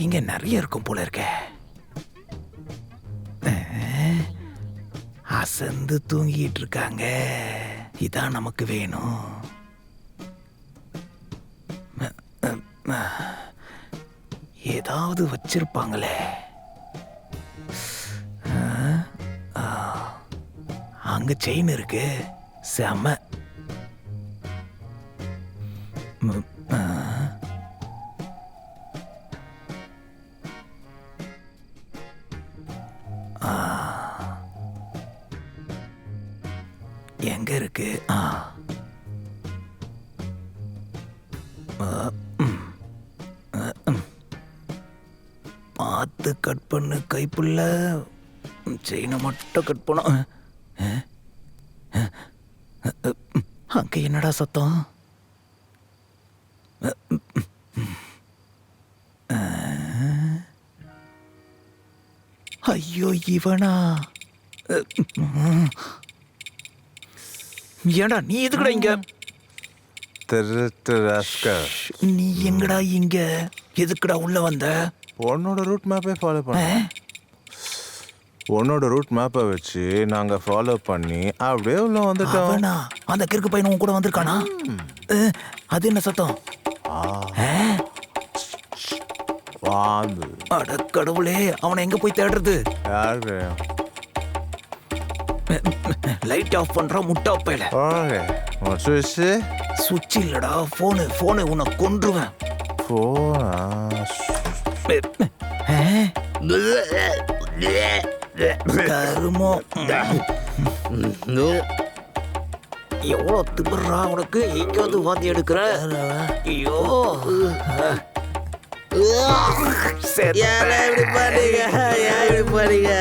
இங்க நிறைய இருக்கும் போல இருக்கே. அசந்து தூங்கிட்டு இருக்காங்க. இதான் நமக்கு வேணும். ஏதாவது வச்சிருப்பாங்களே. அங்க செயின் இருக்கு. செம. எங்க இருக்கு? பார்த்து கட் பண்ணு கைப்புள்ள. செயினை மட்டும் கட் பண்ண. அங்க என்னடா சத்தம்? ஐயோ இவனா? ஏண்டா நீ எதுக்குடா இங்க? நீ எங்கடா இங்க? எதுக்குடா உள்ள வந்த? உன்னோட ரூட் மேப்பே ஃபாலோ பண்ண. உன்னோட ரூட் மேப்பை வச்சு நாங்க ஃபாலோ பண்ணி அப்படியே உள்ள வந்துட்டோம். அவனா? அந்த கிறுக்கு பையன் உன் கூட வந்திருக்கானா? அது என்ன சத்தம்? பாம்பு. அட கடவுளே, அவனை எங்க போய் தேடுறது? யாரு? லைட் ஆஃப் பண்றா முட்டா பையல. சுவிட்ச் இல்லடா, போனு உன்னை கொன்றுவேன். கருமோ. எவ்வளோ திமிர்றா உனக்கு? எங்க வந்து வாந்தி எடுக்கிற? ஐயோ யாரா இப்படி பாருங்க, யார் இப்படி பாருங்க.